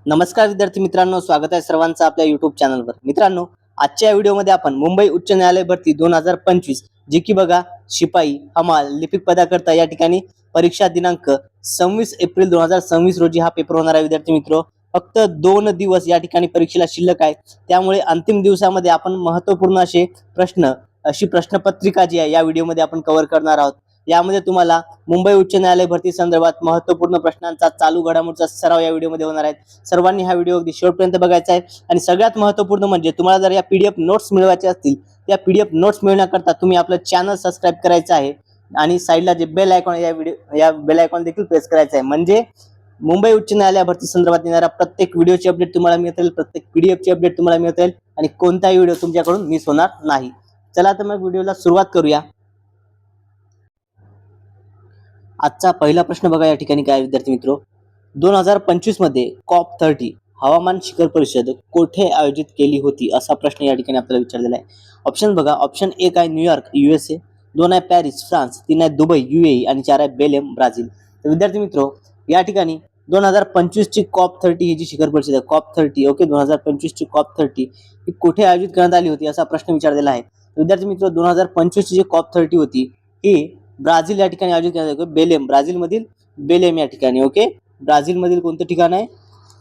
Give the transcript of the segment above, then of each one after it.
नमस्कार विद्यार्थी मित्रांनो, स्वागत आहे सर्वांचं आपल्या YouTube चॅनलवर। मित्रांनो, आजच्या या व्हिडिओमध्ये आपण मुंबई उच्च न्यायालय भरती 2025 जी की बघा शिपाई, हमाल, लिपिक पदाकरता या ठिकाणी परीक्षा दिनांक 26 एप्रिल 2026 रोजी हा पेपर होणार आहे। विद्यार्थी मित्रो, फक्त 2 दिवस या ठिकाणी परीक्षेला शिल्लक आहे, त्यामुळे अंतिम दिवसामध्ये आपण महत्त्वपूर्ण अशी प्रश्नपत्रिका जी आहे या व्हिडिओमध्ये आपण कव्हर करणार आहोत। यामध्ये तुम्हाला मुंबई उच्च न्यायालय भरती संदर्भात महत्त्वपूर्ण प्रश्नांचा चालू घडामोडीचा सराव या व्हिडिओमध्ये होणार आहे। सर्वांनी हा व्हिडिओ अगदी शेवटपर्यंत बघायचा आहे आणि सगळ्यात महत्त्वपूर्ण म्हणजे तुम्हाला जर या पीडीएफ नोट्स मिळवायचे असतील, त्या पीडीएफ नोट्स मिळवण्याकरता तुम्ही आपलं चॅनल सबस्क्राइब करायचं आहे आणि साइडला जे बेल आयकॉन या बेल आयकॉन देखील प्रेस करायचा आहे, म्हणजे मुंबई उच्च न्यायालय भरती संदर्भात येणारा प्रत्येक व्हिडिओची अपडेट तुम्हाला मिळेल, प्रत्येक पीडीएफची अपडेट तुम्हाला मिळेल आणि कोणताही व्हिडिओ तुमच्याकडून मिस होणार नाही। चला तर मग व्हिडिओला सुरुवात करूया। आजचा पहिला प्रश्न बघा या ठिकाणी काय विद्यार्थी मित्रो, 2025 मध्ये COP30 हवामान शिखर परिषद कोठे आयोजित केली होती असा प्रश्न या ठिकाणी आपल्याला विचारलेला आहे। ऑप्शन बघा, ऑप्शन 1 आहे न्यूयॉर्क USA, 2 आहे पॅरिस फ्रान्स, 3 आहे दुबई UAE आणि 4 आहे बेलेम ब्राझील। तर विद्यार्थी मित्रो, या ठिकाणी 2025 ची COP30 ही जी शिखर परिषद आहे COP30 ओके 2025 ची COP30 ही कुठे आयोजित करण्यात आली होती असा प्रश्न विचारलेला आहे। विद्यार्थी मित्रो, 2025 ची जी COP30 होती ही ब्राझील या ठिकाणी आयोजित करण्यात आली, बेलेम ब्राझील मधील बेलेम या ठिकाणी ओके। ब्राझील मधील कोणतं ठिकाण आहे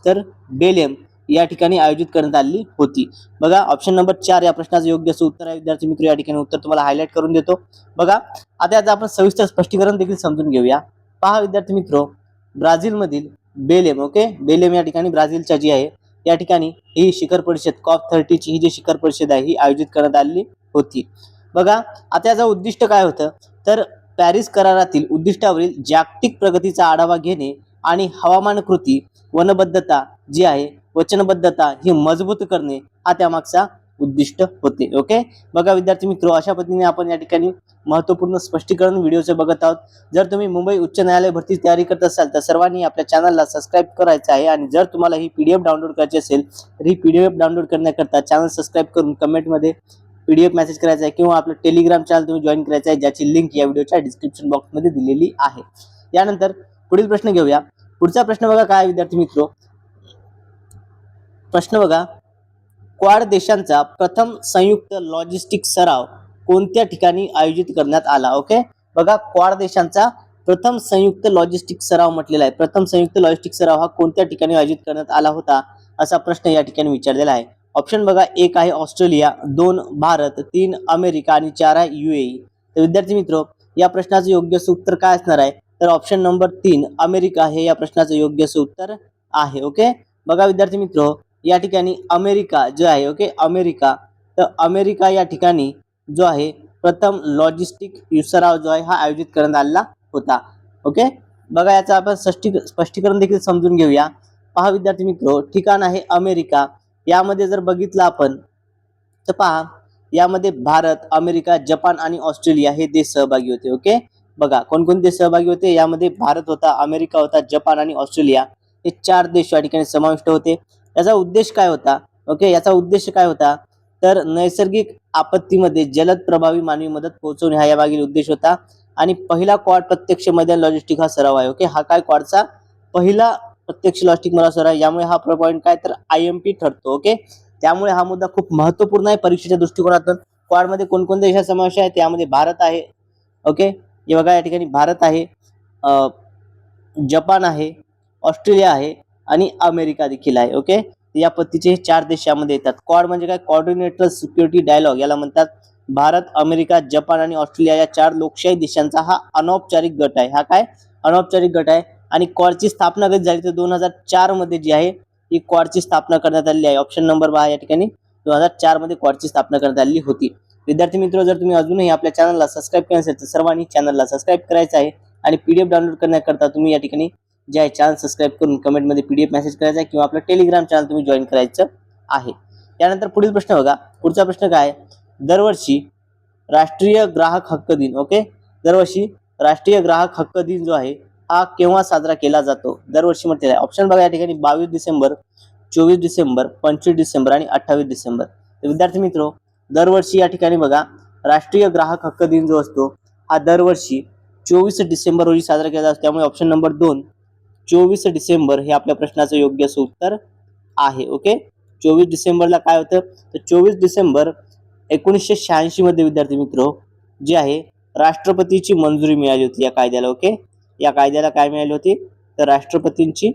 तर बेलेम या ठिकाणी आयोजित करण्यात आली होती। बघा ऑप्शन नंबर 4 या प्रश्नाचं योग्य असं उत्तर आहे। विद्यार्थी मित्र, या ठिकाणी उत्तर तुम्हाला हायलाइट करून देतो। बघा आता याचं आपण सविस्तर स्पष्टीकरण देखील समजून घेऊया। पहा विद्यार्थी मित्रो, ब्राझील मधील बेलेम ओके, बेलेम या ठिकाणी ब्राझीलच्या जी आहे या ठिकाणी ही शिखर परिषद COP30 ची ही जी शिखर परिषद आहे ही आयोजित करण्यात आली होती। बघा आता याचं उद्दिष्ट काय होतं तर पॅरिस करारातील उद्दिष्टावरील जागतिक प्रगतीचा आढावा घेणे आणि हवामान कृती वनबद्धता जी आहे वचनबद्धता ही मजबूत करणे हा त्यामागचा उद्दिष्ट होते ओके। बघा विद्यार्थी मित्रो, अशा पद्धतीने आपण या ठिकाणी महत्त्वपूर्ण स्पष्टीकरण व्हिडिओचे बघत आहोत। जर तुम्ही मुंबई उच्च न्यायालय भरती तयारी करत असाल तर सर्वांनी आपल्या चॅनलला सबस्क्राइब करायचं आहे आणि जर तुम्हाला ही पीडीएफ डाउनलोड करायची असेल तर ही पीडीएफ डाउनलोड करण्याकरता चॅनल सबस्क्राइब करून कमेंटमध्ये पीडीएफ मेसेज करायचा आहे किंवा आपलं टेलिग्राम चॅनल तुम्ही जॉईन करायचं आहे, ज्याची लिंक या व्हिडिओच्या डिस्क्रिप्शन बॉक्समध्ये दिलेली आहे। यानंतर पुढील प्रश्न घेऊया। पुढचा प्रश्न बघा काय विद्यार्थी मित्रो, प्रश्न बघा, क्वाड देशांचा प्रथम संयुक्त लॉजिस्टिक सराव कोणत्या ठिकाणी आयोजित करण्यात आला ओके। बघा क्वाड देशांचा प्रथम संयुक्त लॉजिस्टिक सराव म्हटलेला आहे। प्रथम संयुक्त लॉजिस्टिक सराव हा कोणत्या ठिकाणी आयोजित करण्यात आला होता असा प्रश्न या ठिकाणी विचारलेला आहे। ऑप्शन बघा, 1 आहे ऑस्ट्रेलिया, 2 भारत, 3 अमेरिका आणि 4 आहे UAE। तर विद्यार्थी मित्रो, या प्रश्नाचं योग्य उत्तर काय असणार आहे तर ऑप्शन नंबर 3 अमेरिका हे या प्रश्नाचं योग्य उत्तर आहे ओके। बघा विद्यार्थी मित्रो, या ठिकाणी अमेरिका जो आहे ओके, अमेरिका या ठिकाणी जो आहे प्रथम लॉजिस्टिक सराव जो आहे हा आयोजित करण्यात आला होता ओके। बघा याचं आपण स्पष्टीकरण देखील समजून घेऊया। पहा विद्यार्थी मित्रो, ठिकाण आहे अमेरिका। यामध्ये जर बघितलं आपण तर पहा यामध्ये भारत, अमेरिका, जपान आणि ऑस्ट्रेलिया हे देश सहभागी होते ओके। बघा कोणकोणते देश सहभागी होते, यामध्ये भारत होता, अमेरिका होता, जपान आणि ऑस्ट्रेलिया हे 4 देश या ठिकाणी समाविष्ट होते। याचा उद्देश काय होता ओके, याचा उद्देश काय होता तर नैसर्गिक आपत्तीमध्ये जलद प्रभावी मानवी मदत पोहोचवणे हा यामागील उद्देश होता। आणि पहिला क्वाड प्रत्यक्ष मैदान लॉजिस्टिक हा सराव आहे ओके। हा काय क्वाडचा पहिला प्रत्यक्ष लॉजिस्टिक मला सराव, यामुळे हा पॉईंट काय तर IMP ठरतो ओके। त्यामुळे हा मुद्दा खूप महत्त्वपूर्ण आहे परीक्षेच्या दृष्टिकोनातून। क्वाड मध्ये कोणकोणत्या देशाचा समावेश आहे, त्यामध्ये भारत आहे ओके, हे बघा या ठिकाणी भारत आहे, जपान आहे, ऑस्ट्रेलिया आहे आणि अमेरिका देखील आहे ओके। या पद्धतीचे 4 देश यामध्ये येतात। क्वाड म्हणजे काय, कोऑर्डिनेटर सिक्युरिटी डायलॉग याला म्हणतात। भारत, अमेरिका, जपान आणि ऑस्ट्रेलिया या 4 लोकशाही देशांचा हा अनौपचारिक गट आहे। हा काय अनौपचारिक गट आहे आणि क्वाडची स्थापना कधी झाली तर 2004 मध्ये जी आहे ही क्वाडची स्थापना करण्यात आली आहे। ऑप्शन नंबर 12 या ठिकाणी 2004 मध्ये क्वाडची स्थापना करण्यात आली होती। विद्यार्थी मित्र, जर तुम्ही अजूनही आपल्या चॅनलला सबस्क्राइब केले नसेल तर सर्वांनी चॅनलला सबस्क्राइब करायचं आहे आणि पीडीएफ डाउनलोड करण्याकरता तुम्ही या ठिकाणी जे आहे चॅनल सबस्क्राइब करून कमेंटमध्ये पीडीएफ मेसेज करायचा आहे किंवा आपलं टेलिग्राम चॅनल तुम्ही जॉईन करायचं आहे। त्यानंतर पुढील प्रश्न बघा, पुढचा प्रश्न काय, दरवर्षी राष्ट्रीय ग्राहक हक्क दिन ओके, दरवर्षी राष्ट्रीय ग्राहक हक्क दिन जो आहे हा केव्हा साजरा केला जातो दरवर्षी म्हटलेला आहे। ऑप्शन बघा या ठिकाणी 22 डिसेंबर, 24 डिसेंबर, 25 डिसेंबर आणि 28 डिसेंबर। तर विद्यार्थी मित्रो, दरवर्षी या ठिकाणी बघा राष्ट्रीय ग्राहक हक्क दिन जो असतो हा दरवर्षी 24 डिसेंबर रोजी साजरा केला जातो। त्यामुळे ऑप्शन नंबर 2 24 डिसेंबर हे आपल्या प्रश्नाचं योग्य असं उत्तर आहे. ओके, 24 डिसेंबरला काय होतं, तर 24 डिसेंबर 1986 मध्ये विद्यार्थी मित्र जे आहे राष्ट्रपतीची मंजुरी मिळाली होती या कायद्याला. ओके, या कायद्याला काय मिळाली होती, तर राष्ट्रपतींची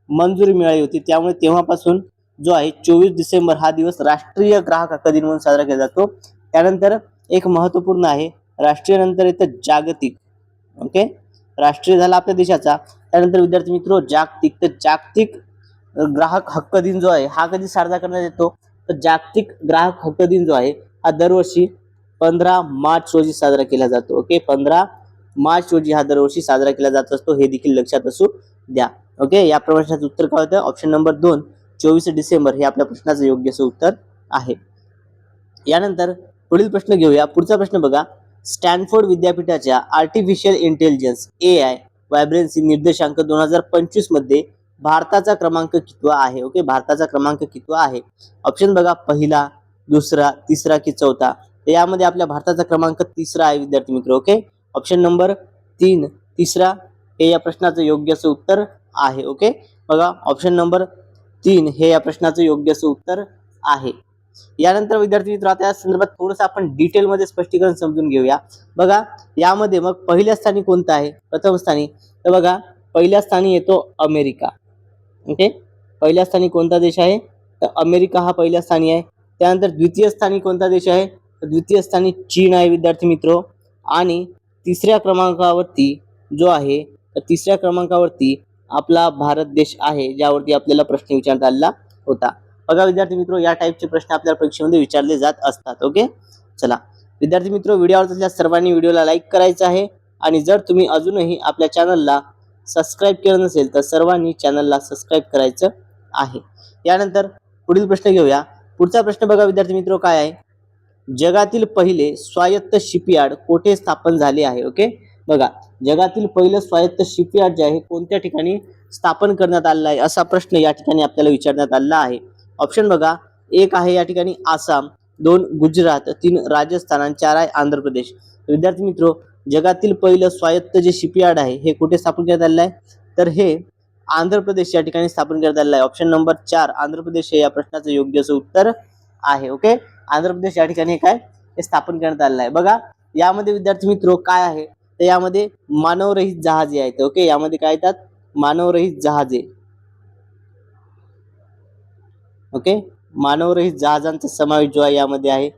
मंजुरी मिळाली होती. त्यामुळे तेव्हापासून जो आहे 24 डिसेंबर हा दिवस राष्ट्रीय ग्राहक हक्क दिन म्हणून साजरा केला जातो. त्यानंतर एक महत्वपूर्ण आहे, राष्ट्रीय नंतर येतं जागतिक. ओके, राष्ट्रीय झाला आपल्या देशाचा, त्यानंतर विद्यार्थी मित्र जागतिक. तर जागतिक ग्राहक हक्क दिन जो आहे हा कधी साजरा करण्यात येतो, तर जागतिक ग्राहक हक्क दिन जो आहे हा दरवर्षी 15 मार्च रोजी साजरा केला जातो. ओके, 15 मार्च रोजी हा दरवर्षी साजरा केला जात असतो, हे देखील लक्षात असू द्या. ओके, या प्रश्नाचं उत्तर काय होतं, ऑप्शन नंबर 2 24 डिसेंबर हे आपल्या प्रश्नाचं योग्य असं उत्तर आहे. यानंतर पुढील प्रश्न घेऊया. पुढचा प्रश्न बघा, स्टॅनफोर्ड विद्यापीठाच्या आर्टिफिशियल इंटेलिजन्स AI व्हायब्रन्सी निर्देशांक 2025 मध्ये भारताचा क्रमांक कितवा आहे. ओके, भारताचा क्रमांक कितवा आहे. ऑप्शन बघा, पहिला, दुसरा, तिसरा की चौथा. यामध्ये आपल्या भारताचा क्रमांक तिसरा आहे विद्यार्थी मित्र. ओके, ऑप्शन नंबर 3 तिसरा हे या प्रश्नाचं योग्य असं उत्तर आहे. ओके, बघा ऑप्शन नंबर 3 हे या प्रश्नाचं योग्य असं उत्तर आहे. यानंतर विद्यार्थी मित्र आता या संदर्भात थोडंसं आपण डिटेलमध्ये स्पष्टीकरण समजून घेऊया. बघा यामध्ये मग पहिल्या स्थानी कोणता आहे, प्रथम स्थानी, तर बघा पहिल्या स्थानी येतो अमेरिका. ओके, पहिल्या स्थानी कोणता देश आहे, तर अमेरिका हा पहिल्या स्थानी आहे. त्यानंतर द्वितीय स्थानी कोणता देश आहे, तर द्वितीय स्थानी चीन आहे विद्यार्थी मित्र. आणि तिसऱ्या क्रमांकावरती जो आहे, तर तिसऱ्या क्रमांकावरती आपला भारत देश आहे, ज्यावरती आपल्याला प्रश्न विचारण्यात आलेला होता. बघा विद्यार्थी मित्र, या टाईपचे प्रश्न आपल्याला परीक्षेमध्ये विचारले जात असतात. ओके, चला विद्यार्थी मित्र, व्हिडिओ आवडत असल्यास सर्वांनी व्हिडिओला लाईक करायचं आहे. आणि जर तुम्ही अजूनही आपल्या चॅनलला सबस्क्राईब केलं नसेल तर सर्वांनी चॅनलला सबस्क्राईब करायचं आहे. यानंतर पुढील प्रश्न घेऊया. पुढचा प्रश्न बघा विद्यार्थी मित्र काय आहे, जगातील पहिले स्वायत्त शिपयार्ड कोठे स्थापन झाले आहे. ओके, बघा जगातील पहिलं स्वायत्त शिपयार्ड जे आहे कोणत्या ठिकाणी स्थापन करण्यात आलेलं आहे, असा प्रश्न या ठिकाणी आपल्याला विचारण्यात आलेला आहे. ऑप्शन बघा, एक आहे या ठिकाणी आसाम, 2 गुजरात, 3 राजस्थान आणि 4 आहे आंध्र प्रदेश. विद्यार्थी मित्र, जगातील पहिलं स्वायत्त जे शिपयार्ड आहे हे कुठे स्थापन करण्यात आलेलं आहे, तर हे आंध्र प्रदेश या ठिकाणी स्थापन करण्यात आलेलं आहे. ऑप्शन नंबर 4 आंध्र प्रदेश हे या प्रश्नाचं योग्य असं उत्तर आहे. ओके, आंध्र प्रदेश या ठिकाणी काय हे स्थापन करण्यात आलेलं आहे. बघा यामध्ये विद्यार्थी मित्र काय आहे, तर यामध्ये मानवरहित जहाजे आहेत. ओके, यामध्ये काय येतात, मानवरहित जहाजे. ओके, मानवरहित जहाजांचा समावेश जो आहे यामध्ये आहे.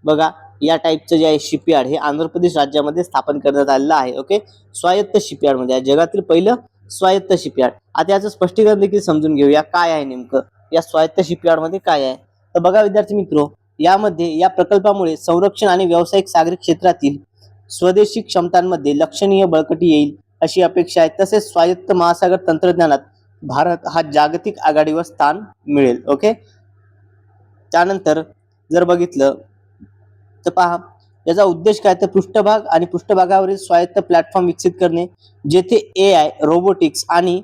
बघा या टाईपचं जे आहे शिपयार्ड हे आंध्र प्रदेश राज्यामध्ये स्थापन करण्यात आलेलं आहे. ओके, स्वायत्त शिपयार्ड मध्ये आहे, जगातील पहिलं स्वायत्त शिपयार्ड. आता याचं स्पष्टीकरण देखील समजून घेऊया, काय आहे नेमकं या स्वायत्त शिपयार्ड मध्ये काय आहे. तर बघा विद्यार्थी मित्र, यामध्ये या प्रकल्पामुळे संरक्षण आणि व्यावसायिक सागरी क्षेत्रातील स्वदेशी क्षमतांमध्ये लक्षणीय बळकटी येईल अशी अपेक्षा आहे. तसेच स्वायत्त महासागर तंत्रज्ञानात भारत हा जागतिक आघाडीवर स्थान मिळेल. ओके, त्यानंतर जर बघितलं तर पहा याचा उद्देश काय, तर पृष्ठभाग आणि पृष्ठभागावरील स्वायत्त प्लॅटफॉर्म विकसित करणे, जेथे AI, रोबोटिक्स आणि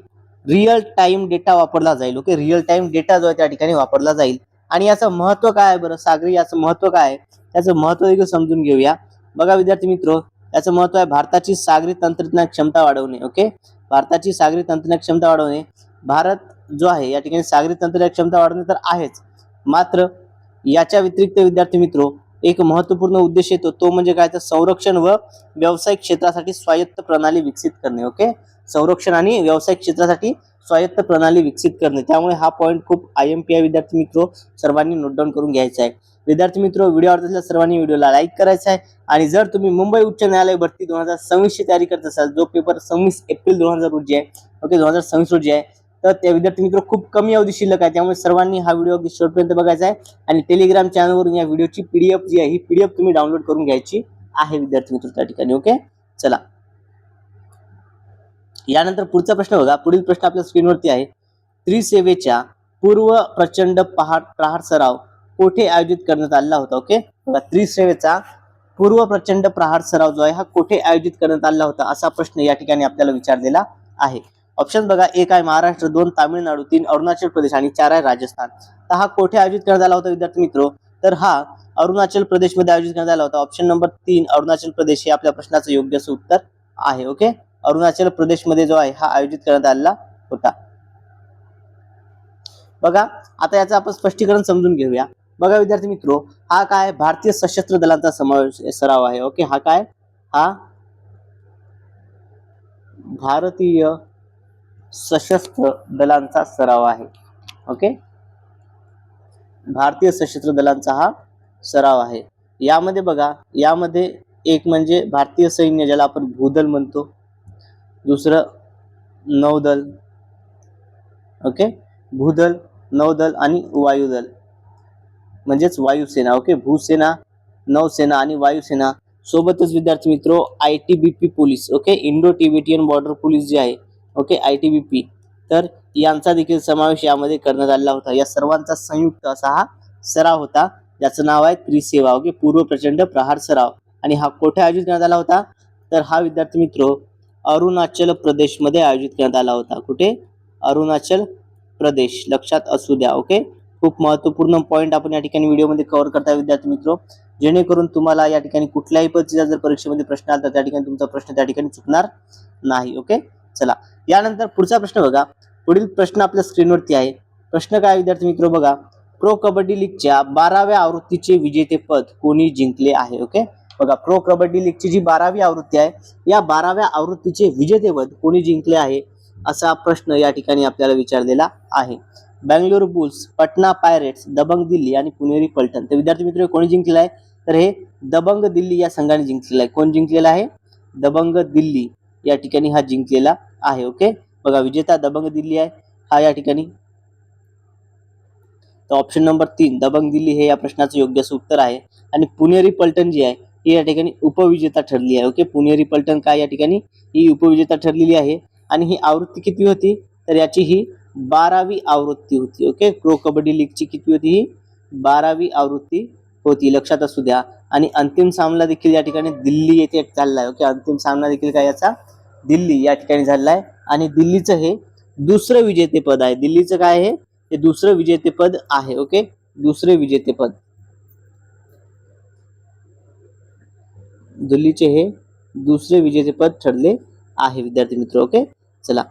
रिअल टाइम डेटा वापरला जाईल. ओके, रिअल टाइम डेटा जो आहे त्या ठिकाणी वापरला जाईल. आणि याचं महत्व काय आहे बरं, सागरी याचं महत्व काय आहे, त्याचं महत्व देखील समजून घेऊया. बघा विद्यार्थी मित्र, याचं महत्व आहे भारताची सागरी तंत्रज्ञान क्षमता वाढवणे. ओके, भारताची सागरी तंत्रज्ञान क्षमता वाढवणे. भारत जो आहे या ठिकाणी सागरी तंत्रज्ञान क्षमता वाढवणे तर आहेच, मात्र याच्या व्यतिरिक्त विद्यार्थी मित्र एक महत्वपूर्ण उद्देश येतो, तो म्हणजे काय, तर संरक्षण व व्यावसायिक क्षेत्रासाठी स्वायत्त प्रणाली विकसित करणे. ओके, संरक्षण आणि व्यावसायिक क्षेत्रासाठी स्वायत्त प्रणाली विकसित करणे. त्यामुळे हा पॉईंट खूप IMP आहे विद्यार्थी मित्र, सर्वांनी नोट डाऊन करून घ्यायचा आहे. विद्यार्थी मित्र, व्हिडिओ आवडत असल्यास सर्वांनी व्हिडिओला लाईक करायचा आहे. आणि जर तुम्ही मुंबई उच्च न्यायालय भरती 2026 ची तयारी करत असाल, जो पेपर 26 एप्रिल 2000 रोजी आहे, ओके 2026 रोजी आहे, तर त्या विद्यार्थी मित्र खूप कमी अवधी शिल्लक आहे. त्यामुळे सर्वांनी हा व्हिडिओ अगदी शेवटपर्यंत बघायचा आहे. आणि टेलिग्राम चॅनलवरून या व्हिडिओची PDF जी आहे ही PDF तुम्ही डाउनलोड करून घ्यायची आहे विद्यार्थी मित्र त्या ठिकाणी. ओके, चला यानंतर पुढचा प्रश्न बघा. पुढील प्रश्न आपल्या स्क्रीनवरती आहे, त्रिसेवेच्या पूर्व प्रचंड प्रहार सराव कोठे आयोजित करण्यात आलेला होता. ओके, बघा त्रिसेवेचा पूर्व प्रचंड प्रहार सराव जो आहे हा कोठे आयोजित करण्यात आलेला होता, असा प्रश्न या ठिकाणी आपल्याला विचारलेला आहे. ऑप्शन बघा, एक आहे महाराष्ट्र, 2 तामिळनाडू, 3 अरुणाचल प्रदेश आणि 4 आहे राजस्थान. तर हा कोठे आयोजित करण्यात आला होता विद्यार्थी मित्र, तर हा अरुणाचल प्रदेश मध्ये आयोजित करण्यात आला होता. ऑप्शन नंबर 3 अरुणाचल प्रदेश हे आपल्या प्रश्नाचं योग्य असं उत्तर आहे. ओके, अरुणाचल प्रदेश मध्ये जो आहे हा आयोजित करण्यात आलेला होता. बघा आता याचं आपण स्पष्टीकरण समजून घेऊया. बघा विद्यार्थी मित्रो, हा काय भारतीय सशस्त्र दलांचा समावेश सराव आहे. ओके, हा काय, हा भारतीय सशस्त्र दलांचा सराव आहे. ओके, भारतीय सशस्त्र दलांचा हा सराव आहे. यामध्ये बघा, यामध्ये एक म्हणजे भारतीय सैन्य ज्याला आपण भूदल म्हणतो, दुसरं नौदल. ओके, भूदल, नौदल आणि वायुदल म्हणजेच वायुसेना. ओके, भूसेना, नौसेना आणि वायुसेना. सोबतच विद्यार्थी मित्रो ITBP police, okay, Indo Tibetan border police जे आहे, ओके, ITBP, तर यांचा देखील समावेश यामध्ये करण्यात आलेला होता. या सर्वांचा संयुक्त असा हा सराव होता, ज्याचं नाव आहे त्रिसेवा. ओके, पूर्व प्रचंड प्रहार सराव. आणि हा कुठे आयोजित करण्यात आला होता, तर हा विद्यार्थी मित्रो अरुणाचल प्रदेश मध्ये आयोजित करण्यात आला होता. कुठे, अरुणाचल प्रदेश, लक्षात असू द्या. ओके, खूप महत्वपूर्ण पॉईंट आपण या ठिकाणी व्हिडिओमध्ये कव्हर करता विद्यार्थी मित्रो, जेणेकरून तुम्हाला या ठिकाणी कुठल्याही पद्धतीचा जर परीक्षेमध्ये प्रश्न आला तर त्या ठिकाणी तुमचा प्रश्न त्या ठिकाणी चुकणार नाही. ओके, चला यानंतर पुढचा प्रश्न बघा. पुढील प्रश्न आपल्या स्क्रीनवरती आहे. प्रश्न काय विद्यार्थी मित्रो बघा, प्रो कबड्डी लीगच्या 12व्या आवृत्तीचे विजेतेपद कोणी जिंकले आहे. ओके, बघा प्रो कबड्डी लीगची जी 12वी आवृत्ती आहे, या 12व्या आवृत्तीचे विजेतेपद कोणी जिंकले आहे असा प्रश्न या ठिकाणी आपल्याला विचारलेला आहे. बंगळुरू बुल्स, पटना पायरेट्स, दबंग दिल्ली आणि पुणेरी पलटण. तर विद्यार्थी मित्र कोणी जिंकलेला आहे, तर हे दबंग दिल्ली या संघाने जिंकलेला आहे. कोण जिंकलेला आहे, दबंग दिल्ली या ठिकाणी हा जिंकलेला आहे. ओके, बघा विजेता दबंग दिल्ली आहे हा या ठिकाणी. तर ऑप्शन नंबर 3 दबंग दिल्ली हे या प्रश्नाचं योग्य असं उत्तर आहे. आणि पुणेरी पलटण जी आहे ही या ठिकाणी उपविजेता ठरली आहे. ओके, पुणेरी पलटण काय या ठिकाणी ही उपविजेता ठरलेली आहे. आणि ही आवृत्ती किती होती, तर याची ही 12वी आवृत्ती होती. ओके, प्रो कबड्डी लीगची किती होती, ही 12वी आवृत्ती होती, लक्षात असू द्या. आणि अंतिम सामना देखील या ठिकाणी दिल्ली येथे चालला आहे. ओके, अंतिम सामना देखील काय याचा दिल्ली या ठिकाणी झालेला आहे. आणि दिल्लीचं हे दुसरं विजेतेपद आहे. दिल्लीचं काय आहे, हे दुसरं विजेतेपद आहे. ओके, दुसरे विजेतेपद दिल्लीचे हे दुसरे विजेतेपद ठरले आहे विद्यार्थी मित्र. ओके, चला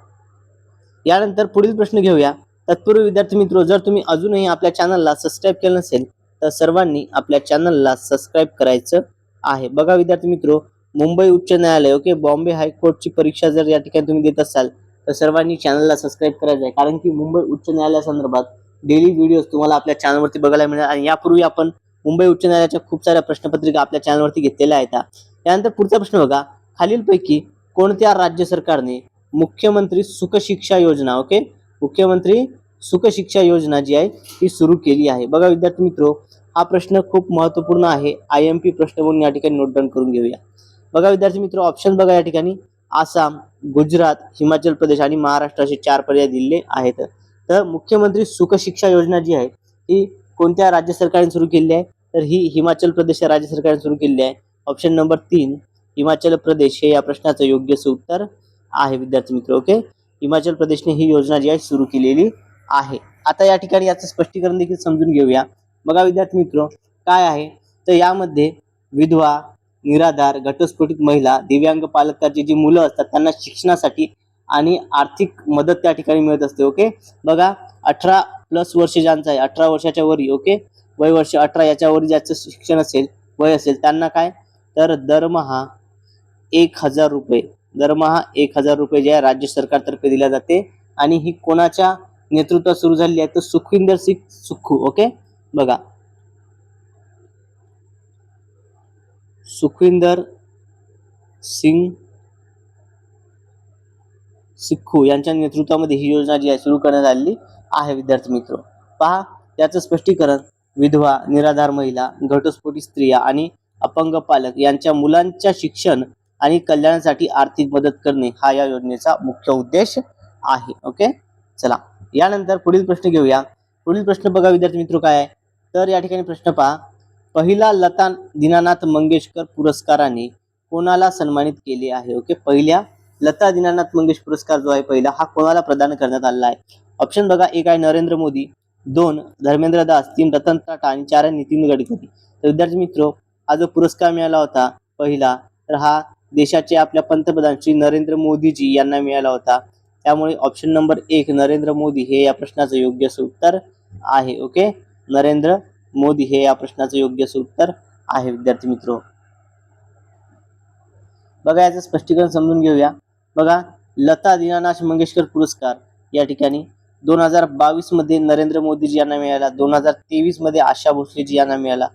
यानंतर पुढील प्रश्न घेऊया. तत्पूर्वी विद्यार्थी मित्र, जर तुम्ही अजूनही आपल्या चॅनलला सबस्क्राईब केलं नसेल तर सर्वांनी आपल्या चॅनलला सबस्क्राईब करायचं आहे. बघा विद्यार्थी मित्र, मुंबई उच्च न्यायालय, ओके, बॉम्बे हायकोर्टची परीक्षा जर या ठिकाणी तुम्ही देत असाल तर सर्वांनी चॅनलला सबस्क्राईब करायचं आहे. कारण की मुंबई उच्च न्यायालयासंदर्भात डेली व्हिडिओज तुम्हाला आपल्या चॅनलवरती बघायला मिळेल. आणि यापूर्वी आपण मुंबई उच्च न्यायालयाच्या खूप साऱ्या प्रश्नपत्रिका आपल्या चॅनलवरती घेतलेल्या आहेत. त्यानंतर पुढचा प्रश्न बघा, खालीलपैकी कोणत्या राज्य सरकारने मुख्यमंत्री सुख शिक्षा योजना, ओके, मुख्यमंत्री सुख शिक्षा योजना जी आहे ती सुरू केली आहे. बघा विद्यार्थी मित्रो, हा प्रश्न खूप महत्वपूर्ण आहे. IMP प्रश्न म्हणून या ठिकाणी नोट डाऊन करून घेऊया. बघा विद्यार्थी मित्रो, ऑप्शन बघा या ठिकाणी आसाम, गुजरात, हिमाचल प्रदेश आणि महाराष्ट्र असे 4 पर्याय दिलेले आहेत. तर मुख्यमंत्री सुख शिक्षा योजना जी आहे ही कोणत्या राज्य सरकारने सुरू केली आहे, तर ही हिमाचल प्रदेश राज्य सरकारने सुरू केली आहे. ऑप्शन नंबर 3 हिमाचल प्रदेश हे या प्रश्नाचं योग्य उत्तर आहे विद्यार्थी मित्र. ओके, हिमाचल प्रदेशने ही योजना जी आहे सुरू केलेली आहे. आता या ठिकाणी याचं स्पष्टीकरण देखील समजून घेऊया. बघा विद्यार्थी मित्र, काय आहे तर यामध्ये विधवा, निराधार, घटस्फोटित महिला, दिव्यांग पालकांची जी मुलं असतात त्यांना शिक्षणासाठी आणि आर्थिक मदत त्या ठिकाणी मिळत असते. ओके, बघा 18+ वर्ष ज्यांचं आहे, 18 वर्षाच्या वरी, ओके, वय वर्ष 18 याच्या वरी ज्याचं शिक्षण असेल, वय असेल, त्यांना काय तर दरमहा 1000 रुपये, दरमहा 1000 रुपये जे आहे राज्य सरकारतर्फे दिल्या जाते. आणि ही कोणाच्या नेतृत्वात सुरू झालेली आहे तर सुखविंदर सिंग सुक्खू. ओके, बघा सुखविंदर सिंग सिक्खू यांच्या नेतृत्वामध्ये ही योजना जी आहे सुरू करण्यात आलेली आहे विद्यार्थी मित्र. पहा याचं स्पष्टीकरण, विधवा, निराधार महिला, घटस्फोटित स्त्रिया आणि अपंग पालक यांच्या मुलांच्या शिक्षण आणि कल्याणासाठी आर्थिक मदत करणे हा या योजनेचा मुख्य उद्देश आहे. ओके, चला यानंतर पुढील प्रश्न घेऊया. पुढील प्रश्न बघा विद्यार्थी मित्र, काय आहे तर या ठिकाणी प्रश्न पहा, पहिला लता दीनानाथ मंगेशकर पुरस्काराने कोणाला सन्मानित केले आहे. ओके, पहिल्या लता दीनानाथ मंगेशकर पुरस्कार जो आहे पहिला हा कोणाला प्रदान करण्यात आलेला आहे. ऑप्शन बघा, 1 आहे नरेंद्र मोदी, 2 धर्मेंद्र दास, 3 रतन टाटा आणि 4 नितीन गडकरी. तर विद्यार्थी मित्र, हा जो पुरस्कार मिळाला होता पहिला तर हा देशाचे आपल्या पंतप्रधान श्री नरेंद्र मोदीजी यांना मिळाला होता. त्यामुळे ऑप्शन नंबर 1 नरेंद्र मोदी हे या प्रश्नाचं योग्य असं उत्तर आहे. ओके, नरेंद्र मोदी हे या प्रश्नाचं योग्य असं उत्तर आहे विद्यार्थी मित्र. बघा याचं स्पष्टीकरण समजून घेऊया. बघा, लता दीनानाथ मंगेशकर पुरस्कार या ठिकाणी 2022 मध्ये नरेंद्र मोदीजी यांना मिळाला, 2023 मध्ये आशा भोसलेजी यांना मिळाला,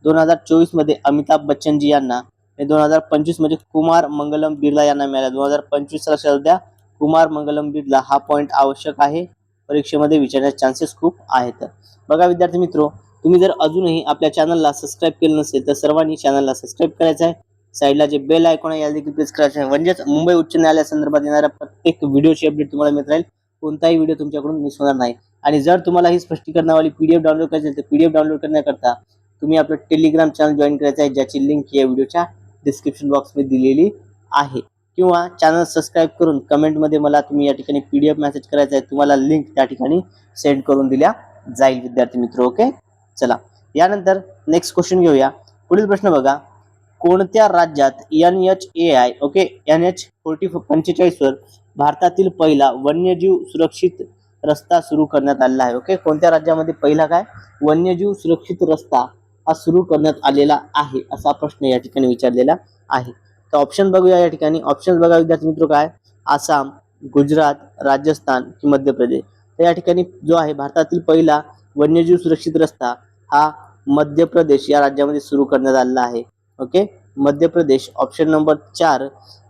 2024 मध्ये अमिताभ बच्चनजी यांना आणि 2025 मध्ये कुमार मंगलम बिर्ला यांना मिळाला. 2025 लक्षात द्या, कुमार मंगलम बिर्ला हा पॉईंट आवश्यक आहे, परीक्षेमध्ये विचारण्याचे चान्सेस खूप आहेत. बघा विद्यार्थी मित्रो, तुम्ही जर अजूनही आपल्या चॅनलला सबस्क्राईब केलं नसेल तर सर्वांनी चॅनलला सबस्क्राईब करायचं आहे. साईडला जे बेल आयकॉन आहे याला देखील प्रेस करायचं आहे, म्हणजेच मुंबई उच्च न्यायालयासंदर्भात येणाऱ्या प्रत्येक व्हिडिओची अपडेट तुम्हाला मिळत राहील. कोणताही व्हिडिओ तुमच्याकडून मिस होणार नाही. आणि जर तुम्हाला ही स्पष्टीकरणावाली PDF डाउनलोड करायची असेल तर PDF डाउनलोड करण्याकरता तुम्ही आपलं टेलिग्राम चॅनल जॉईन करायचं आहे, ज्याची लिंक या व्हिडिओच्या डिस्क्रिप्शन बॉक्समध्ये दिलेली आहे. किंवा चॅनल सबस्क्राईब करून कमेंटमध्ये मला तुम्ही या ठिकाणी PDF मेसेज करायचा आहे, तुम्हाला लिंक त्या ठिकाणी सेंड करून दिल्या जाईल विद्यार्थी मित्र. ओके, चला यानंतर नेक्स्ट क्वेश्चन घेऊया. पुढील प्रश्न बघा, कोणत्या राज्यात NHAI ओके NH45 वर भारतातील पहिला वन्यजीव सुरक्षित रस्ता सुरू करण्यात आलेला आहे. ओके, कोणत्या राज्यामध्ये पहिला काय वन्यजीव सुरक्षित रस्ता हा सुरू करण्यात आलेला आहे असा प्रश्न या ठिकाणी विचारलेला आहे. तर ऑप्शन बघूया या ठिकाणी. ऑप्शन बघा विद्यार्थी मित्र, काय आसाम, गुजरात, राजस्थान की मध्य प्रदेश. तर या ठिकाणी जो आहे भारतातील पहिला वन्यजीव सुरक्षित रस्ता हा मध्य प्रदेश या राज्यामध्ये सुरू करण्यात आलेला आहे. Okay, Madhya Pradesh option number 4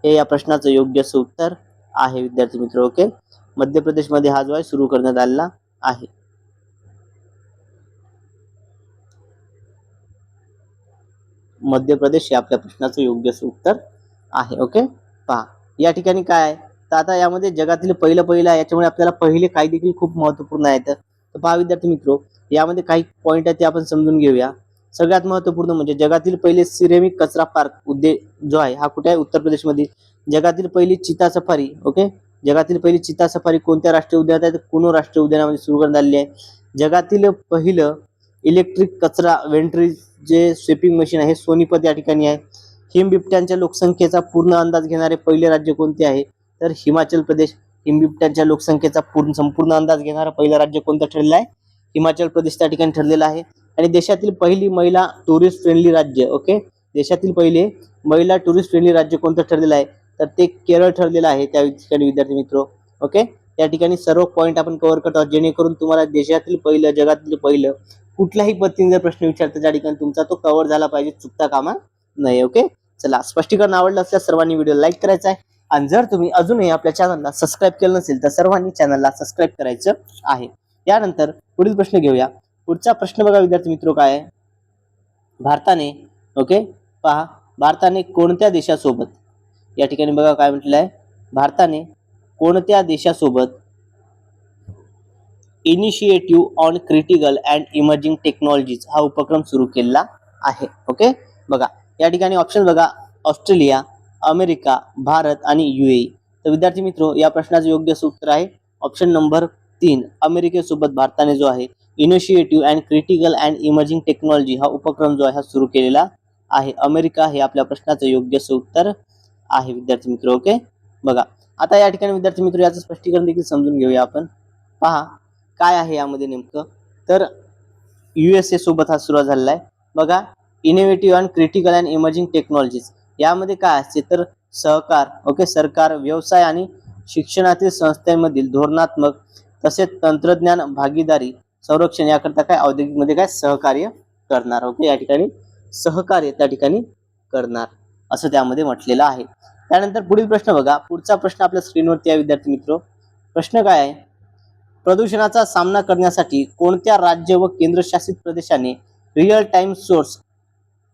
हे या प्रश्नाचं योग्य असं उत्तर आहे विद्यार्थी मित्र. ओके, मध्य प्रदेश मध्ये हा जो आहे सुरू करण्यात आलेला आहे. मध्य प्रदेश हे आपल्या प्रश्नाचं योग्य असं उत्तर आहे. ओके, पहा या ठिकाणी काय आहे, तर आता यामध्ये जगातील पहिलं आहे, याच्यामुळे आपल्याला पहिले काही देखील खूप महत्त्वपूर्ण आहेत. तर पहा विद्यार्थी मित्र, यामध्ये काही पॉईंट आहेत ते आपण समजून घेऊया. सगळ्यात महत्त्वपूर्ण म्हणजे जगातील पहिले सिरेमिक कचरा पार्क उद्योग जो आहे हा कुठे आहे, उत्तर प्रदेशमध्ये. जगातील पहिली चिता सफारी ओके जगातील पहिली चिता सफारी कोणत्या राष्ट्रीय उद्यानात आहे, तर कुनो राष्ट्रीय उद्यानामध्ये सुरू करण्यात आलेली आहे. जगातील पहिलं इलेक्ट्रिक कचरा वेंट्री जे स्वीपिंग मशीन आहे सोनीपत या ठिकाणी आहे. हिमबिबट्यांच्या लोकसंख्येचा पूर्ण अंदाज घेणारे पहिले राज्य कोणते आहे, तर हिमाचल प्रदेश. हिमबिबट्यांच्या लोकसंख्येचा संपूर्ण अंदाज घेणारा पहिलं राज्य कोणतं ठरलेलं आहे, हिमाचल प्रदेश त्या ठिकाणी ठरलेलं आहे. आणि देशातील पहिली महिला टुरिस्ट फ्रेंडली राज्य ओके देशातील पहिले महिला टुरिस्ट फ्रेंडली राज्य कोणतं ठरलेलं आहे, तर ते केरळ ठरलेलं आहे त्या ठिकाणी विद्यार्थी मित्र. ओके, त्या ठिकाणी सर्व पॉईंट आपण कव्हर करतो आहोत, जेणेकरून तुम्हाला देशातील पहिलं जगातील पहिलं कुठल्याही पद्धतीने जर प्रश्न विचारता त्या ठिकाणी तुमचा तो कव्हर झाला पाहिजे, चुकता कामा नाही. ओके, चला स्पष्टीकरण आवडलं असल्यास सर्वांनी व्हिडिओ लाईक करायचा आहे. आणि जर तुम्ही अजूनही आपल्या चॅनलला सबस्क्राईब केलं नसेल तर सर्वांनी चॅनलला सबस्क्राईब करायचं आहे. त्यानंतर पुढील प्रश्न घेऊया. पुढचा प्रश्न बघा विद्यार्थी मित्र, काय आहे, भारताने ओके पहा भारताने कोणत्या देशासोबत या ठिकाणी बघा काय म्हटलेलं आहे, भारताने कोणत्या देशासोबत initiative on critical and emerging technologies हा उपक्रम सुरू केला आहे. ओके, बघा या ठिकाणी ऑप्शन बघा, ऑस्ट्रेलिया, अमेरिका, भारत आणि UAE. तर विद्यार्थी मित्र या प्रश्नाचं योग्य असं उत्तर आहे ऑप्शन नंबर 3. अमेरिकेसोबत भारताने जो आहे initiative and critical and emerging technology हा उपक्रम जो आहे हा सुरू केलेला आहे. अमेरिका हे आपल्या प्रश्नाचं योग्य असं उत्तर आहे विद्यार्थी मित्र. ओके, बघा आता या ठिकाणी विद्यार्थी मित्र याचं स्पष्टीकरण देखील समजून घेऊया आपण. पहा काय आहे यामध्ये नेमकं, तर USA सोबत हा सुरू झालेला आहे. बघा innovative and critical and emerging technologies यामध्ये काय असते, तर सहकार ओके सरकार, व्यवसाय आणि शिक्षणातील संस्थांमधील धोरणात्मक तसेच तंत्रज्ञान भागीदारी संरक्षण याकरता काय औद्योगिकमध्ये काय सहकार्य करणार. ओके, या ठिकाणी सहकार्य त्या ठिकाणी करणार असं त्यामध्ये म्हटलेलं आहे. त्यानंतर पुढील प्रश्न बघा. पुढचा प्रश्न आपल्या स्क्रीनवरती आहे विद्यार्थी मित्र. प्रश्न काय आहे, प्रदूषणाचा सामना करण्यासाठी कोणत्या राज्य व केंद्रशासित प्रदेशाने real time source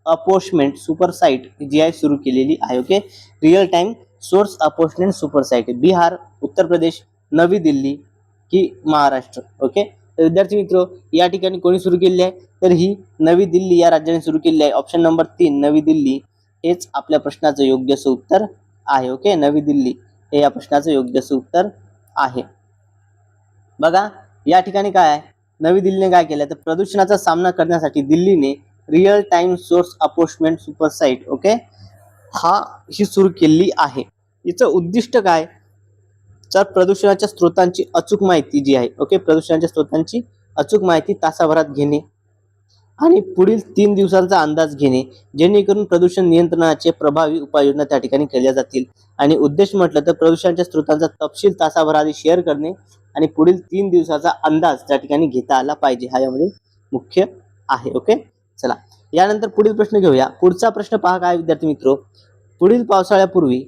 apportionment super site जी आहे सुरू केलेली आहे. Okay, real time source apportionment super site Bihar, Uttar Pradesh, नवी दिल्ली की महाराष्ट्र. ओके, तर विद्यार्थी मित्र या ठिकाणी कोणी सुरू केली आहे, तर ही नवी दिल्ली या राज्याने सुरू केली आहे. ऑप्शन नंबर 3 नवी दिल्ली हेच आपल्या प्रश्नाचं योग्य असं उत्तर आहे. ओके, नवी दिल्ली हे या प्रश्नाचं योग्य असं उत्तर आहे. बघा या ठिकाणी काय आहे, नवी दिल्लीने काय केलं, तर प्रदूषणाचा सामना करण्यासाठी दिल्लीने real time source apportionment super site okay ही सुरू केली आहे. याचं उद्दिष्ट काय, तर प्रदूषणाच्या स्रोतांची अचूक माहिती जी आहे, ओके, प्रदूषणाच्या स्रोतांची अचूक माहिती तासाभरात घेणे आणि पुढील 3 दिवसांचा अंदाज घेणे, जेणेकरून प्रदूषण नियंत्रणाचे प्रभावी उपाययोजना त्या ठिकाणी केल्या जातील. आणि उद्देश म्हटलं तर प्रदूषणाच्या स्रोतांचा तपशील तासाभराआधी शेअर करणे आणि पुढील 3 दिवसाचा अंदाज त्या ठिकाणी घेता आला पाहिजे, हा यामध्ये मुख्य आहे. ओके, चला यानंतर पुढील प्रश्न घेऊया. पुढचा प्रश्न पहा काय विद्यार्थी मित्रो, पुढील पावसाळ्यापूर्वी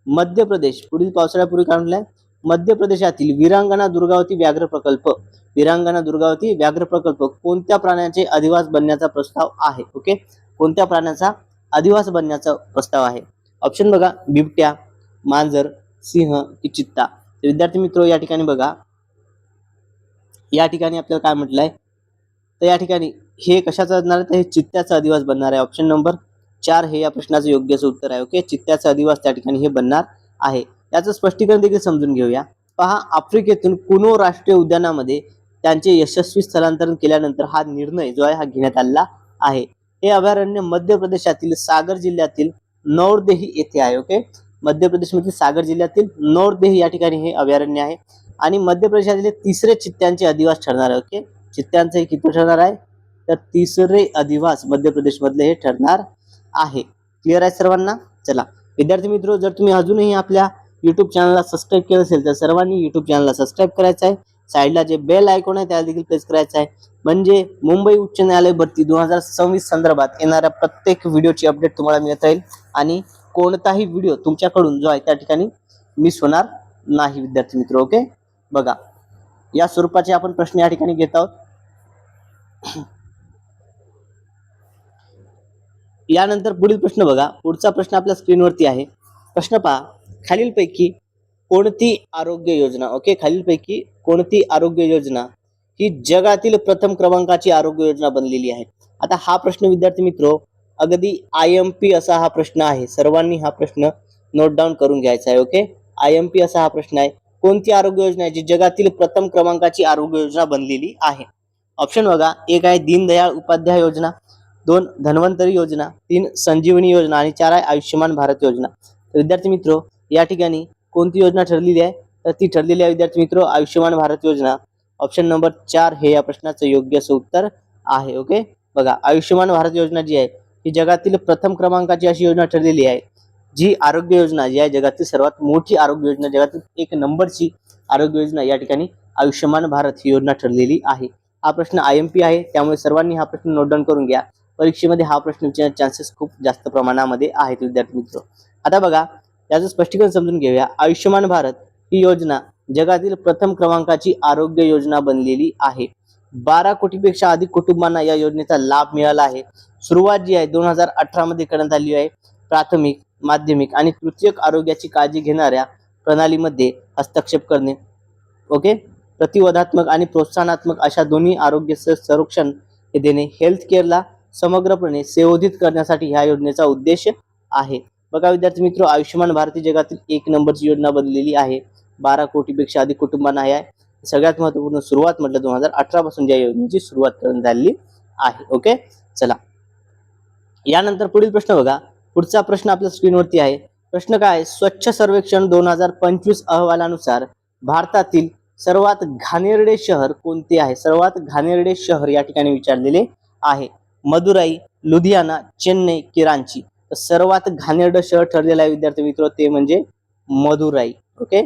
मध्य प्रदेश, पुढील पावसाळ्यापूर्वी काय म्हटलंय, मध्य प्रदेशातील वीरांगना दुर्गावती व्याघ्र प्रकल्प कोणत्या प्राण्याचे अधिवास बनण्याचा प्रस्ताव आहे. ओके, कोणत्या प्राण्याचा अधिवास बनण्याचा प्रस्ताव आहे. ऑप्शन बघा, बिबट्या, मांजर, सिंह की चित्ता. विद्यार्थी मित्रो या ठिकाणी बघा, या ठिकाणी आपल्याला काय म्हटलंय, तर या ठिकाणी हे कशाचं असणार आहे, तर हे चित्त्याचा अधिवास बनणार आहे. ऑप्शन नंबर 4 हे या प्रश्नाचं योग्य उत्तर आहे. ओके, चित्त्याचा अधिवास त्या ठिकाणी हे बनणार आहे. याचं स्पष्टीकरण देखील समजून घेऊया. पहा, आफ्रिकेतून कुनो राष्ट्रीय उद्यानामध्ये त्यांचे यशस्वी स्थलांतरण केल्यानंतर हा निर्णय जो आहे हा घेण्यात आलेला आहे. हे अभयारण्य मध्य प्रदेशातील सागर जिल्ह्यातील नौरदेही येथे आहे. ओके, मध्य प्रदेशमधील सागर जिल्ह्यातील नौरदेही या ठिकाणी हे अभयारण्य आहे आणि मध्य प्रदेशातील तिसरे चित्त्यांचे अधिवास ठरणार आहे. ओके, चित्त्यांचे हे किती ठरणार आहे, तर तिसरे अधिवास मध्य प्रदेश मधले हे ठरणार आहे. क्लिअर आहे सर्वांना. चला विद्यार्थी मित्रो, जर तुम्ही अजूनही आपल्या युट्यूब चॅनलला सबस्क्राईब केलं असेल तर सर्वांनी युट्यूब चॅनलला सबस्क्राईब करायचं आहे. साईडला जे बेल आयकॉन आहे त्याला देखील प्रेस करायचं आहे, म्हणजे मुंबई उच्च न्यायालय भरती 2026 संदर्भात येणाऱ्या प्रत्येक व्हिडिओची अपडेट तुम्हाला मिळत राहील आणि कोणताही व्हिडिओ तुमच्याकडून जो आहे त्या ठिकाणी मिस होणार नाही. विद्यार्थी मित्र, ओके, बघा या स्वरूपाचे आपण प्रश्न या ठिकाणी घेत आहोत. यानंतर पुढील प्रश्न बघा, पुढचा प्रश्न आपल्या स्क्रीनवरती आहे. प्रश्न पहा, खालीलपैकी कोणती आरोग्य योजना, ओके, खालीलपैकी कोणती आरोग्य योजना ही जगातील प्रथम क्रमांकाची आरोग्य योजना बनलेली आहे. आता हा प्रश्न विद्यार्थी मित्रो अगदी IMP असा हा प्रश्न आहे, सर्वांनी हा प्रश्न नोट डाऊन करून घ्यायचा आहे. ओके, IMP असा हा प्रश्न आहे. कोणती आरोग्य योजना आहे जी जगातील प्रथम क्रमांकाची आरोग्य योजना बनलेली आहे. ऑप्शन बघा, एक आहे दीनदयाळ उपाध्याय योजना, 2 धन्वंतरी योजना, 3 संजीवनी योजना आणि 4 आहे आयुष्यमान भारत योजना. तर विद्यार्थी मित्रो या ठिकाणी कोणती योजना ठरलेली आहे, तर ती ठरलेली आहे विद्यार्थी मित्रो आयुष्यमान भारत योजना. ऑप्शन नंबर 4 हे या प्रश्नाचं योग्य उत्तर आहे. ओके, बघा आयुष्यमान भारत योजना जी आहे ही जगातील प्रथम क्रमांकाची अशी योजना ठरलेली आहे, जी आरोग्य योजना जी आहे जगातील सर्वात मोठी आरोग्य योजना, जगातील 1 नंबरची आरोग्य योजना या ठिकाणी आयुष्यमान भारत ही योजना ठरलेली आहे. हा प्रश्न IMP आहे, त्यामुळे सर्वांनी हा प्रश्न नोट डाऊन करून घ्या. परीक्षेमध्ये हा प्रश्न विचारण्याचे चान्सेस खूप जास्त प्रमाणामध्ये आहेत विद्यार्थी मित्र. आता बघा याचं स्पष्टीकरण समजून घेऊया. आयुष्यमान भारत ही योजना जगातील प्रथम क्रमांकाची आरोग्य योजना बनलेली आहे. 12 कोटीपेक्षा अधिक कुटुंबांना या योजनेचा लाभ मिळाला आहे. सुरुवात जी आहे 2018 मध्ये करण्यात आली आहे. प्राथमिक, माध्यमिक आणि तृतीयक आरोग्याची काळजी घेणाऱ्या प्रणालीमध्ये हस्तक्षेप करणे, ओके, प्रतिवधात्मक आणि प्रोत्साहनात्मक अशा दोन्ही आरोग्य संरक्षण हे देणे, हेल्थ केअरला समग्रपणे संबोधित करण्यासाठी ह्या योजनेचा उद्देश आहे. बघा विद्यार्थी मित्र, आयुष्यमान भारत जगातील 1 नंबरची योजना बनलेली आहे. 12 कोटीपेक्षा अधिक कुटुंबांना आहे. सगळ्यात महत्त्वपूर्ण सुरुवात म्हटलं 2018 पासून या योजनेची सुरुवात करण्यात आलेली आहे. ओके, चला यानंतर पुढील प्रश्न बघा. पुढचा प्रश्न आपल्या स्क्रीनवरती आहे. प्रश्न काय, स्वच्छ सर्वेक्षण 2025 अहवालानुसार भारतातील सर्वात घाणेरडे शहर कोणते आहे. सर्वात घाणेरडे शहर या ठिकाणी विचारलेले आहे. मदुराई, लुधियाना, चेन्नई की रांची. तर सर्वात घाणेरडं शहर ठरलेलं आहे विद्यार्थी मित्र ते म्हणजे मदुराई. ओके,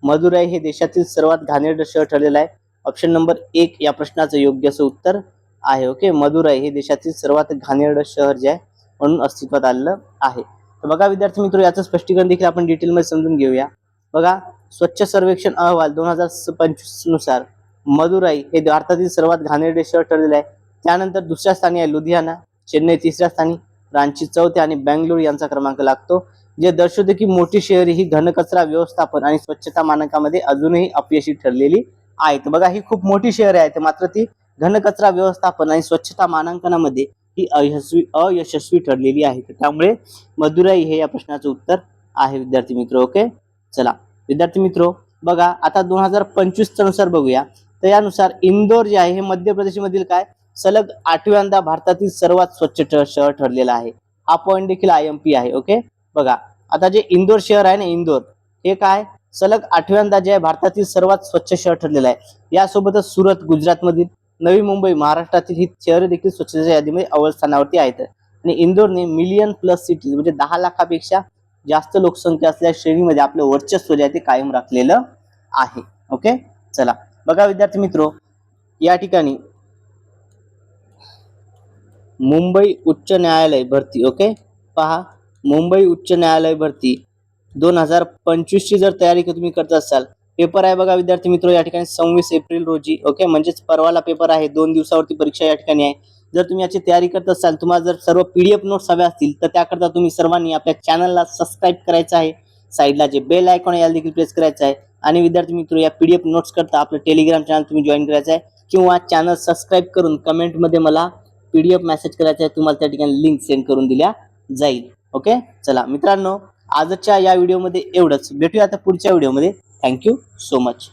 मदुराई हे देशातील सर्वात घाणेरडं शहर ठरलेलं आहे. ऑप्शन नंबर 1 या प्रश्नाचं योग्य उत्तर आहे. ओके, मदुराई हे देशातील सर्वात घाणेरडं शहर जे आहे म्हणून अस्तित्वात आलेलं आहे. तर बघा विद्यार्थी मित्र, याचं स्पष्टीकरण देखील आपण डिटेलमध्ये समजून घेऊया. बघा, स्वच्छ सर्वेक्षण अहवाल 2025 नुसार मदुराई हे भारतातील सर्वात घाणेरडे शहर ठरलेले आहे. त्यानंतर दुसऱ्या स्थानी आहे लुधियाना, चेन्नई तिसऱ्या स्थानी, रांची चौथ्या आणि बेंगळुरू यांचा क्रमांक लागतो, जे दर्शवते की मोठी शहरे ही घनकचरा व्यवस्थापन आणि स्वच्छता मानकामध्ये अजूनही अपयशी ठरलेली आहेत. बघा ही खूप मोठी शहरे आहेत, मात्र ती घनकचरा व्यवस्थापन आणि स्वच्छता मानांकनामध्ये ही अयशस्वी ठरलेली आहे. त्यामुळे मदुराई हे या प्रश्नाचं उत्तर आहे विद्यार्थी मित्र. ओके, चला विद्यार्थी मित्रो बघा आता 2025 नुसार बघूया. तर यानुसार इंदोर जे आहे हे मध्य प्रदेशमधील काय सलग 8व्यांदा भारतातील सर्वात स्वच्छ शहर ठरलेला आहे. हा पॉईंट देखील IMP आहे. ओके, बघा आता जे इंदोर शहर आहे ना, इंदोर हे काय सलग 8व्यांदा जे आहे भारतातील सर्वात स्वच्छ शहर ठरलेलं आहे. यासोबतच सुरत गुजरातमधील, नवी मुंबई महाराष्ट्रातील ही शहरे देखील स्वच्छतेच्या यादीमध्ये अव्वल स्थानावरती आहेत. आणि इंदोरने मिलियन प्लस सिटीज म्हणजे 10 लाखापेक्षा जास्त लोकसंख्या असलेल्या श्रेणीमध्ये आपलं वर्चस्व जे आहे ते कायम राखलेलं आहे. ओके, चला बघा विद्यार्थी मित्रो, या ठिकाणी मुंबई उच्च न्यायालय भरती, ओके पहा, मुंबई उच्च न्यायालय भरती 2025 ची जर तयारी तुम्ही करत असाल, पेपर आहे बघा विद्यार्थी मित्रो या ठिकाणी 26 एप्रिल रोजी, ओके म्हणजेच परवाला पेपर आहे. 2 दिवसावरती परीक्षा या ठिकाणी आहे. जर तुम्ही याची तयारी करत असाल, तुम्हाला जर सर्व पीडीएफ नोट्स हव्या असतील तर त्याकरता तुम्ही सर्वांनी आपल्या चॅनलला सबस्क्राईब करायचं आहे. साईडला जे बेल आयकॉन आहे याला देखील प्रेस करायचं आहे. आणि विद्यार्थी मित्रो, या पीडीएफ नोट्स करता आपलं टेलिग्राम चॅनल तुम्ही जॉईन करायचं आहे किंवा चॅनल सबस्क्राईब करून कमेंटमध्ये मला पीडीएफ मेसेज करायचा आहे. तुम्हाला त्या ठिकाणी लिंक सेंड करून दिल्या जाईल. ओके, चला मित्रांनो, आजच्या या व्हिडिओमध्ये एवढंच. भेटूया आता पुढच्या व्हिडिओमध्ये. Thank you so much.